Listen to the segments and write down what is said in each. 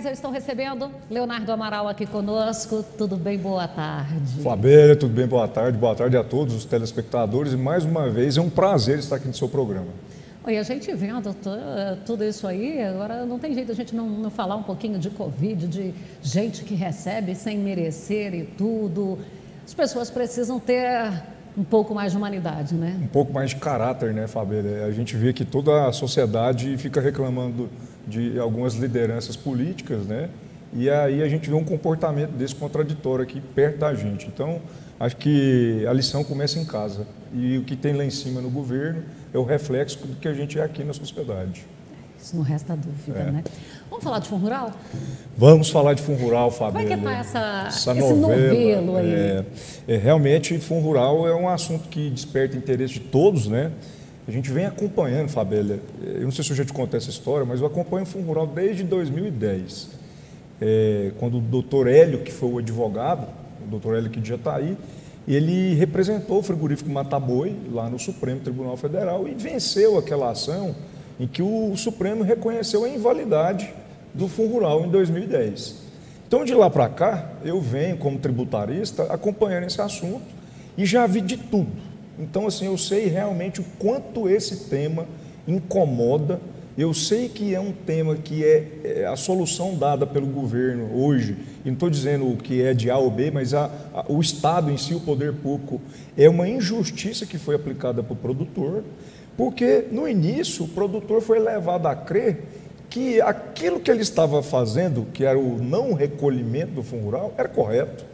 Eu estou recebendo Leonardo Amaral aqui conosco. Tudo bem? Boa tarde. Fabélia, tudo bem? Boa tarde. Boa tarde a todos os telespectadores. E mais uma vez é um prazer estar aqui no seu programa. Oi, a gente vendo tudo isso aí, agora não tem jeito a gente não falar um pouquinho de Covid, de gente que recebe sem merecer e tudo. As pessoas precisam ter um pouco mais de humanidade, né? Um pouco mais de caráter, né, Fabélia? A gente vê que toda a sociedade fica reclamando de algumas lideranças políticas, né? E aí a gente vê um comportamento desse contraditório aqui perto da gente. Então, acho que a lição começa em casa. E o que tem lá em cima no governo é o reflexo do que a gente é aqui na sociedade. Isso não resta dúvida, né? Vamos falar de Fundo Rural? Vamos falar de Fundo Rural, Fabélia. Como é que está essa esse novelo aí? Realmente, Fundo Rural é um assunto que desperta interesse de todos, né? A gente vem acompanhando, Fabélia. Eu não sei se eu já te contei essa história, mas eu acompanho o Fundo Rural desde 2010. Quando o doutor Hélio, que foi o advogado, o doutor Hélio que já está aí, ele representou o frigorífico Mataboi lá no Supremo Tribunal Federal e venceu aquela ação em que o Supremo reconheceu a invalidade do Fundo Rural em 2010. Então, de lá para cá, eu venho como tributarista acompanhando esse assunto e já vi de tudo. Então, assim, eu sei realmente o quanto esse tema incomoda. Eu sei que é um tema que é a solução dada pelo governo hoje, e não estou dizendo o que é de A ou B, mas o Estado em si, o poder público, é uma injustiça que foi aplicada para o produtor, porque no início o produtor foi levado a crer que aquilo que ele estava fazendo, que era o não recolhimento do Fundo Rural, era correto.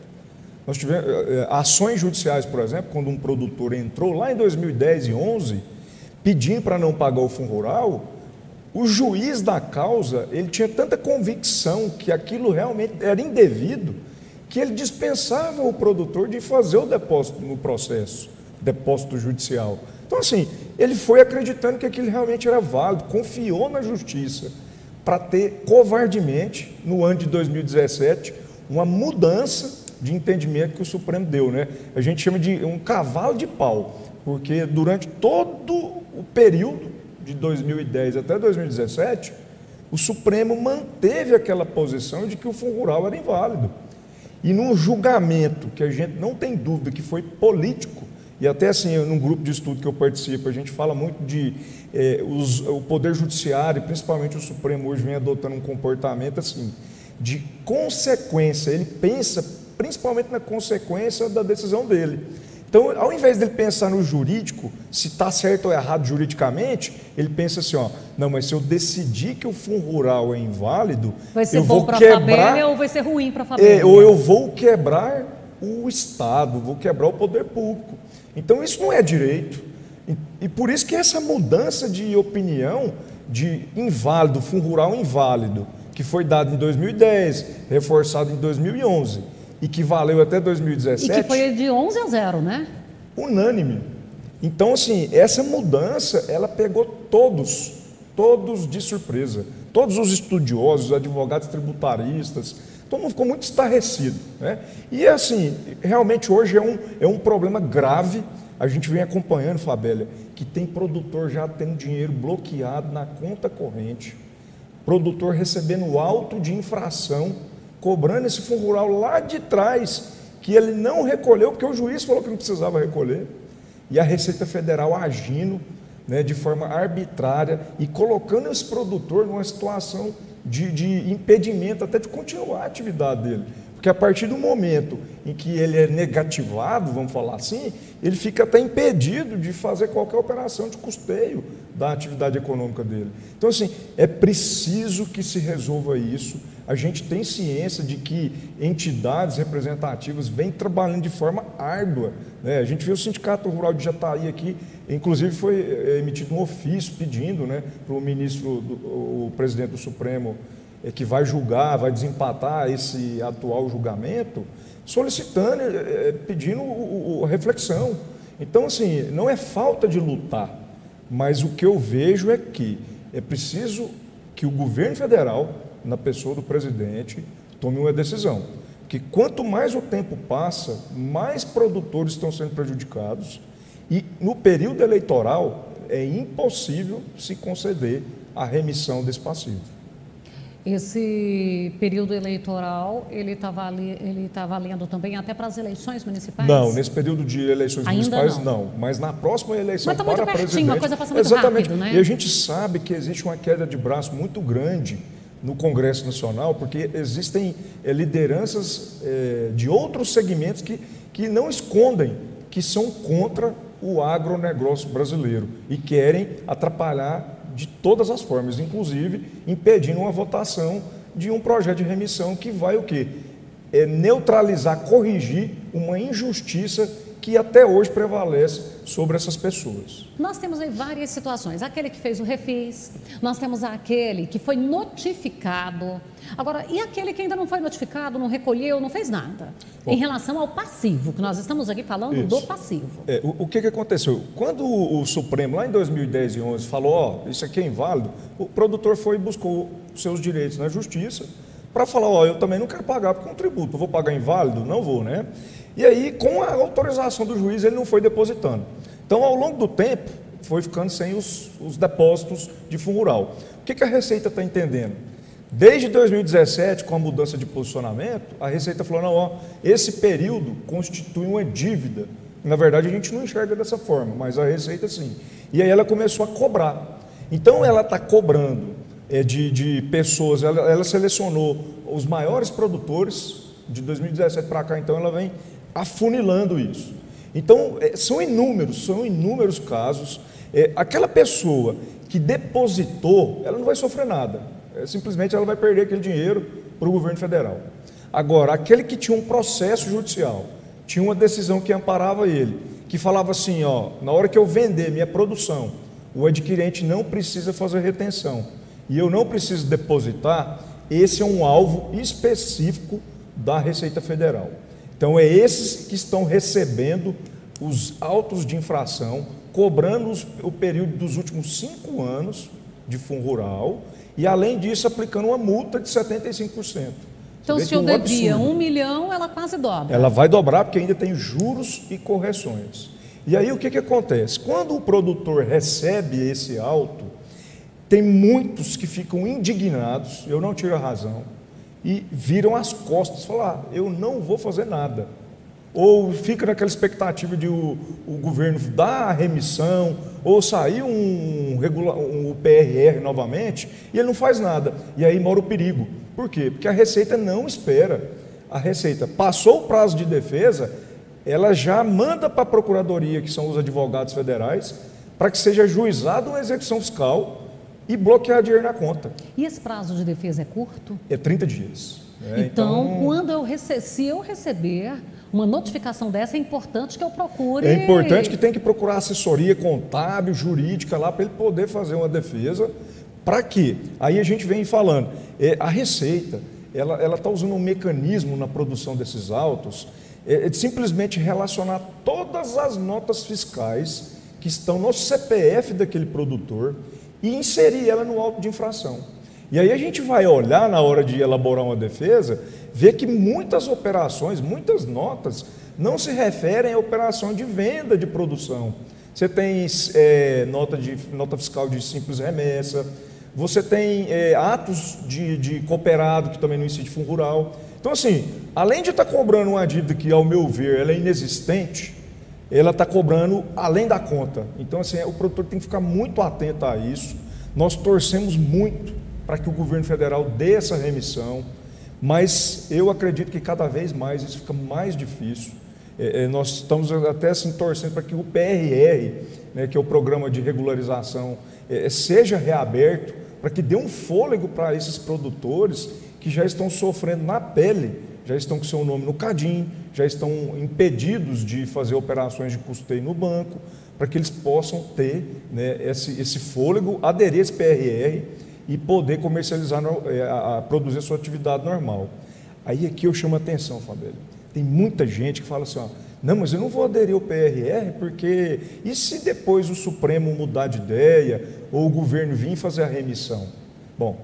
Nós tivemos ações judiciais, por exemplo, quando um produtor entrou lá em 2010 e 2011, pedindo para não pagar o Fundo Rural, o juiz da causa, ele tinha tanta convicção que aquilo realmente era indevido, que ele dispensava o produtor de fazer o depósito no processo, depósito judicial. Então, assim, ele foi acreditando que aquilo realmente era válido, confiou na justiça para ter covardemente, no ano de 2017, uma mudança de entendimento que o Supremo deu, né? A gente chama de um cavalo de pau, porque durante todo o período de 2010 até 2017, o Supremo manteve aquela posição de que o Fundo Rural era inválido. E num julgamento que a gente não tem dúvida que foi político, e até assim, num grupo de estudo que eu participo, a gente fala muito de o Poder Judiciário, principalmente o Supremo, hoje vem adotando um comportamento assim, de consequência. Ele pensa principalmente na consequência da decisão dele. Então, ao invés dele pensar no jurídico, se está certo ou errado juridicamente, ele pensa assim, não, mas se eu decidir que o Fundo Rural é inválido, vai ser eu bom vou para a quebrar, Fabélia ou vai ser ruim para a Fabélia? ou eu vou quebrar o Estado, vou quebrar o poder público. Então, isso não é direito. E por isso que essa mudança de opinião de inválido, Fundo Rural inválido, que foi dado em 2010, reforçado em 2011, e que valeu até 2017. E que foi de 11-0, né? Unânime. Então, assim, essa mudança, ela pegou todos de surpresa. Todos os estudiosos, os advogados tributaristas, todo mundo ficou muito estarrecido, né? E, assim, realmente hoje é um problema grave. A gente vem acompanhando, Fabélia, que tem produtor já tendo dinheiro bloqueado na conta corrente, produtor recebendo auto de infração, cobrando esse Fundo Rural lá de trás, que ele não recolheu, porque o juiz falou que não precisava recolher, e a Receita Federal agindo, né, de forma arbitrária e colocando esse produtor numa situação de impedimento até de continuar a atividade dele. Porque a partir do momento em que ele é negativado, vamos falar assim, ele fica até impedido de fazer qualquer operação de custeio da atividade econômica dele. Então, assim, é preciso que se resolva isso. A gente tem ciência de que entidades representativas vêm trabalhando de forma árdua, né? A gente viu o Sindicato Rural de Jataí aqui, inclusive foi emitido um ofício pedindo, né, para o ministro, o presidente do Supremo, que vai julgar, vai desempatar esse atual julgamento, solicitando, pedindo a reflexão. Então, assim, não é falta de lutar, mas o que eu vejo é que é preciso que o governo federal, na pessoa do presidente, tome uma decisão. Que quanto mais o tempo passa, mais produtores estão sendo prejudicados e no período eleitoral é impossível se conceder a remissão desse passivo. esse período eleitoral, ele está valendo também até para as eleições municipais? Não, nesse período de eleições ainda municipais não, mas na próxima eleição mas tá para muito pertinho, presidente... a coisa passa muito exatamente, rápido, né? E a gente sabe que existe uma queda de braço muito grande no Congresso Nacional, porque existem lideranças de outros segmentos que não escondem que são contra o agronegócio brasileiro e querem atrapalhar de todas as formas, inclusive impedindo uma votação de um projeto de remissão que vai o quê? Neutralizar, corrigir uma injustiça que até hoje prevalece sobre essas pessoas. Nós temos aí várias situações. Aquele que fez o refis, nós temos aquele que foi notificado. Agora, e aquele que ainda não foi notificado, não recolheu, não fez nada? Bom, em relação ao passivo, que nós estamos aqui falando do passivo. O que aconteceu? Quando o Supremo, lá em 2010 e 2011, falou, ó, isso aqui é inválido, o produtor foi e buscou os seus direitos na justiça para falar, ó, eu também não quero pagar porque é um tributo, eu vou pagar inválido? Não vou, né? E aí, com a autorização do juiz, ele não foi depositando. Então, ao longo do tempo, foi ficando sem os depósitos de fundo rural. O que a Receita está entendendo? Desde 2017, com a mudança de posicionamento, a Receita falou, não, ó, esse período constitui uma dívida. Na verdade, a gente não enxerga dessa forma, mas a Receita sim. E aí ela começou a cobrar. Então, ela está cobrando de pessoas, ela selecionou os maiores produtores de 2017 para cá, então ela vem afunilando isso. Então, são inúmeros casos. Aquela pessoa que depositou, ela não vai sofrer nada. Simplesmente ela vai perder aquele dinheiro para o governo federal. Agora, aquele que tinha um processo judicial, tinha uma decisão que amparava ele, que falava assim, ó, na hora que eu vender minha produção, o adquirente não precisa fazer retenção e eu não preciso depositar, esse é um alvo específico da Receita Federal. Então, é esses que estão recebendo os autos de infração, cobrando o período dos últimos 5 anos de fundo rural e, além disso, aplicando uma multa de 75%. Então, se eu devia 1 milhão, ela quase dobra. Ela vai dobrar porque ainda tem juros e correções. E aí, o que acontece? Quando o produtor recebe esse auto, tem muitos que ficam indignados, eu não tiro a razão, e viram as costas, falam, eu não vou fazer nada. Ou fica naquela expectativa de o governo dar a remissão, ou sair um PRR novamente, e ele não faz nada. E aí mora o perigo. Por quê? Porque a Receita não espera. A Receita passou o prazo de defesa, ela já manda para a Procuradoria, que são os advogados federais, para que seja ajuizada uma execução fiscal e bloquear dinheiro na conta. E esse prazo de defesa é curto? É 30 dias. Então, se eu receber uma notificação dessa, é importante que eu procure... É importante que tem que procurar assessoria contábil, jurídica lá, para ele poder fazer uma defesa. Para quê? Aí a gente vem falando, a Receita, ela está usando um mecanismo na produção desses autos, de simplesmente relacionar todas as notas fiscais que estão no CPF daquele produtor e inserir ela no auto de infração. E aí a gente vai olhar na hora de elaborar uma defesa, ver que muitas operações, muitas notas, não se referem à operação de venda de produção. Você tem nota fiscal de simples remessa, você tem atos de cooperado, que também não incide fundo rural. Então, assim, além de estar cobrando uma dívida que, ao meu ver, ela é inexistente, ela está cobrando além da conta. Então, assim, o produtor tem que ficar muito atento a isso. Nós torcemos muito para que o governo federal dê essa remissão, mas eu acredito que cada vez mais isso fica mais difícil. Nós estamos até assim torcendo para que o PRR, né, que é o Programa de Regularização, seja reaberto, para que dê um fôlego para esses produtores que já estão sofrendo na pele, já estão com seu nome no CADIM, já estão impedidos de fazer operações de custeio no banco, para que eles possam ter, né, esse fôlego, aderir a esse PRR e poder comercializar, produzir a sua atividade normal. Aí aqui eu chamo a atenção, Fabíola. Tem muita gente que fala assim, ó, não, mas eu não vou aderir ao PRR porque... E se depois o Supremo mudar de ideia ou o governo vir fazer a remissão? Bom,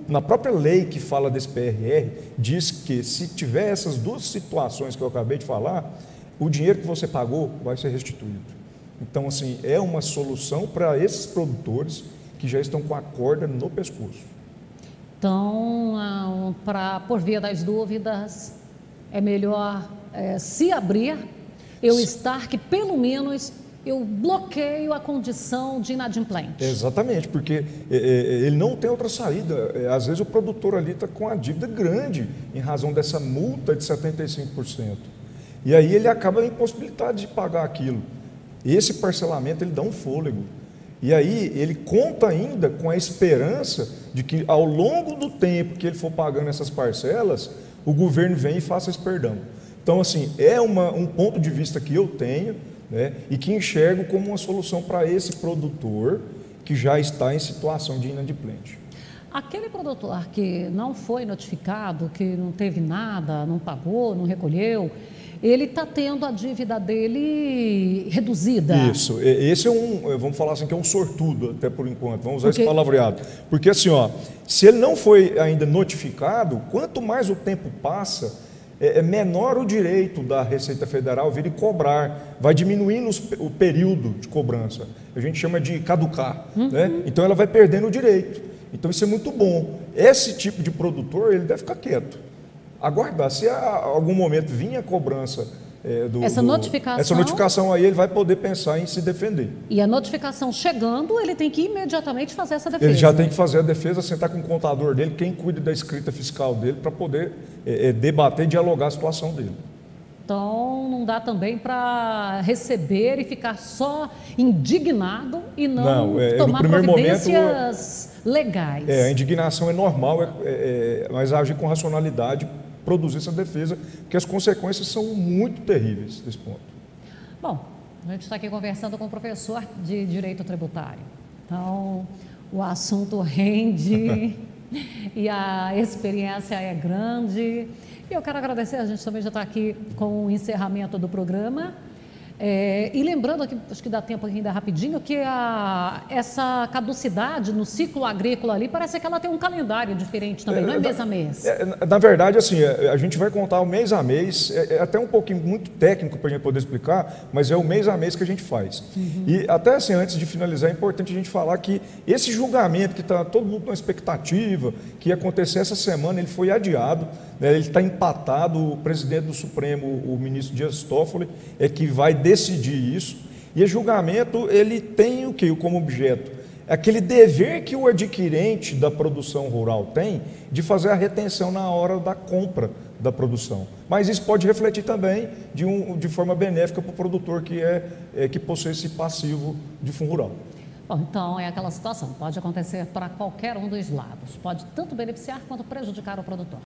na própria lei que fala desse PRR, diz que se tiver essas duas situações que eu acabei de falar, o dinheiro que você pagou vai ser restituído. Então, assim, é uma solução para esses produtores que já estão com a corda no pescoço. Então, por via das dúvidas, é melhor se abrir, eu estar que pelo menos eu bloqueio a condição de inadimplente. Exatamente, porque ele não tem outra saída. Às vezes o produtor ali está com a dívida grande em razão dessa multa de 75%. E aí ele acaba impossibilitado de pagar aquilo. Esse parcelamento ele dá um fôlego. E aí ele conta ainda com a esperança de que ao longo do tempo que ele for pagando essas parcelas, o governo vem e faça esse perdão. Então, assim, é um ponto de vista que eu tenho, né, e que enxergo como uma solução para esse produtor que já está em situação de inadimplente. Aquele produtor que não foi notificado, que não teve nada, não pagou, não recolheu, ele está tendo a dívida dele reduzida. Isso, esse vamos falar assim, que é um sortudo até por enquanto, vamos usar esse palavreado. Porque assim, se ele não foi ainda notificado, quanto mais o tempo passa, é menor o direito da Receita Federal vir e cobrar, vai diminuindo o período de cobrança, a gente chama de caducar, né? Então ela vai perdendo o direito, então isso é muito bom. Esse tipo de produtor, ele deve ficar quieto, aguardar, se a algum momento vir a cobrança essa notificação aí, ele vai poder pensar em se defender. E a notificação chegando, ele tem que imediatamente fazer essa defesa. Ele já tem que fazer a defesa, sentar com o contador dele, quem cuida da escrita fiscal dele, para poder debater e dialogar a situação dele. Então, não dá também para receber e ficar só indignado e não tomar providências legais. A indignação é normal, mas agir com racionalidade, produzir essa defesa, porque as consequências são muito terríveis desse ponto. Bom, a gente está aqui conversando com o professor de Direito Tributário. Então, o assunto rende e a experiência é grande. E eu quero agradecer, a gente também já está aqui com o encerramento do programa. E lembrando aqui, acho que dá tempo ainda rapidinho, que essa caducidade no ciclo agrícola ali, parece que ela tem um calendário diferente também, não é mês a mês. Na verdade, assim, a gente vai contar o mês a mês, é até um pouquinho muito técnico para a gente poder explicar, mas é o mês a mês que a gente faz. E até assim, antes de finalizar, é importante a gente falar que esse julgamento que está todo mundo com expectativa, que ia acontecer essa semana, ele foi adiado, né, ele está empatado, o presidente do Supremo, o ministro Dias Toffoli, é que vai decidir isso, e o julgamento ele tem o que como objeto? Aquele dever que o adquirente da produção rural tem de fazer a retenção na hora da compra da produção. Mas isso pode refletir também de forma benéfica para o produtor que possui esse passivo de fundo rural. Bom, então é aquela situação, pode acontecer para qualquer um dos lados, pode tanto beneficiar quanto prejudicar o produtor.